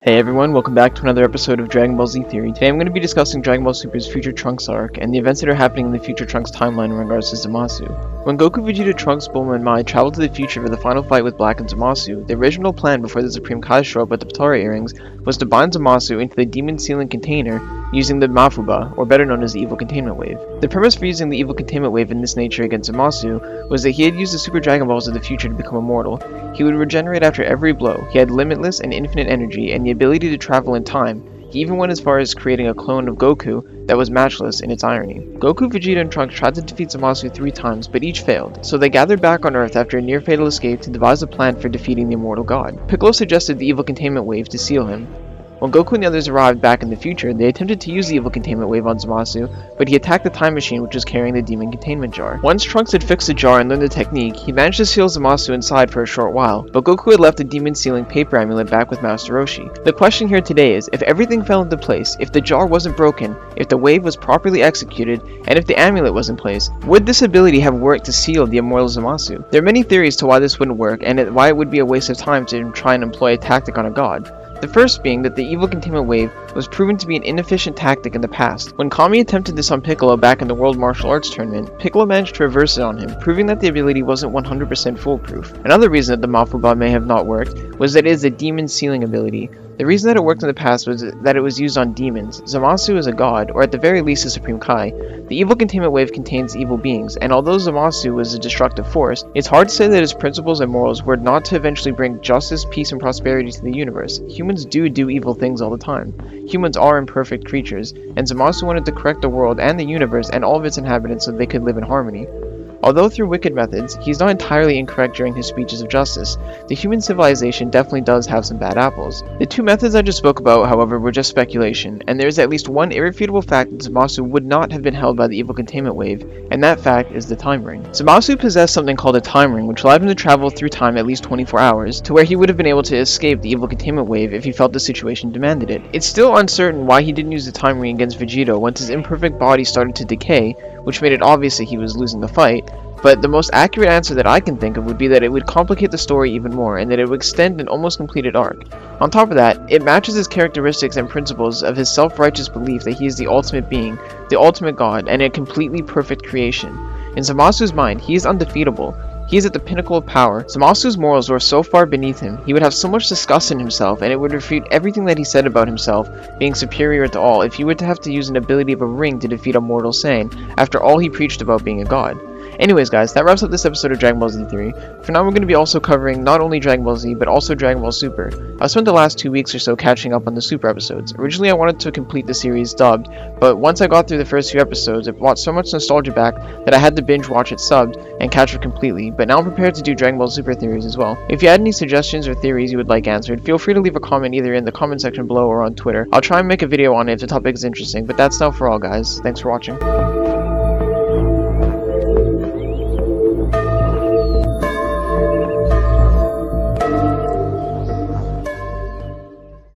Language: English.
Hey everyone, welcome back to another episode of Dragon Ball Z Theory. Today I'm going to be discussing Dragon Ball Super's Future Trunks arc, and the events that are happening in the Future Trunks timeline in regards to Zamasu. When Goku, Vegeta, Trunks, Bulma, and Mai traveled to the future for the final fight with Black and Zamasu, the original plan before the Supreme Kai show up with the Potara earrings was to bind Zamasu into the demon sealing container using the Mafuba, or better known as the Evil Containment Wave. The premise for using the Evil Containment Wave in this nature against Zamasu was that he had used the Super Dragon Balls of the future to become immortal. He would regenerate after every blow, he had limitless and infinite energy, and the ability to travel in time. He even went as far as creating a clone of Goku that was matchless in its irony. Goku, Vegeta, and Trunks tried to defeat Zamasu 3 times, but each failed, so they gathered back on Earth after a near-fatal escape to devise a plan for defeating the immortal god. Piccolo suggested the Evil Containment Wave to seal him. When Goku and the others arrived back in the future, they attempted to use the Evil Containment Wave on Zamasu, but he attacked the time machine which was carrying the demon containment jar. Once Trunks had fixed the jar and learned the technique, he managed to seal Zamasu inside for a short while, but Goku had left the demon sealing paper amulet back with Master Roshi. The question here today is, if everything fell into place, if the jar wasn't broken, if the wave was properly executed, and if the amulet was in place, would this ability have worked to seal the immortal Zamasu? There are many theories to why this wouldn't work, and why it would be a waste of time to try and employ a tactic on a god. The first being that the Evil Containment Wave was proven to be an inefficient tactic in the past. When Kami attempted this on Piccolo back in the World Martial Arts Tournament, Piccolo managed to reverse it on him, proving that the ability wasn't 100% foolproof. Another reason that the Mafuba may have not worked was that it is a demon sealing ability. The reason that it worked in the past was that it was used on demons. Zamasu is a god, or at the very least a Supreme Kai. The Evil Containment Wave contains evil beings, and although Zamasu was a destructive force, it's hard to say that his principles and morals were not to eventually bring justice, peace, and prosperity to the universe. Humans do evil things all the time. Humans are imperfect creatures, and Zamasu wanted to correct the world and the universe and all of its inhabitants so they could live in harmony. Although through wicked methods, he's not entirely incorrect during his speeches of justice. The human civilization definitely does have some bad apples. The two methods I just spoke about, however, were just speculation, and there is at least one irrefutable fact that Zamasu would not have been held by the Evil Containment Wave, and that fact is the time ring. Zamasu possessed something called a time ring, which allowed him to travel through time at least 24 hours, to where he would have been able to escape the Evil Containment Wave if he felt the situation demanded it. It's still uncertain why he didn't use the time ring against Vegeta once his imperfect body started to decay, which made it obvious that he was losing the fight. But the most accurate answer that I can think of would be that it would complicate the story even more, and that it would extend an almost completed arc. On top of that, it matches his characteristics and principles of his self-righteous belief that he is the ultimate being, the ultimate god, and a completely perfect creation. In Zamasu's mind, he is undefeatable. He is at the pinnacle of power. Zamasu's morals were so far beneath him, he would have so much disgust in himself, and it would refute everything that he said about himself being superior to all if he were to have to use an ability of a ring to defeat a mortal Saiyan, after all he preached about being a god. Anyways guys, that wraps up this episode of Dragon Ball Z Theory. For now we're going to be also covering not only Dragon Ball Z, but also Dragon Ball Super. I spent the last 2 weeks or so catching up on the Super episodes. Originally I wanted to complete the series dubbed, but once I got through the first few episodes, it brought so much nostalgia back that I had to binge watch it subbed and catch it completely, but now I'm prepared to do Dragon Ball Super theories as well. If you had any suggestions or theories you would like answered, feel free to leave a comment either in the comment section below or on Twitter. I'll try and make a video on it if the topic is interesting, but that's now for all guys. Thanks for watching.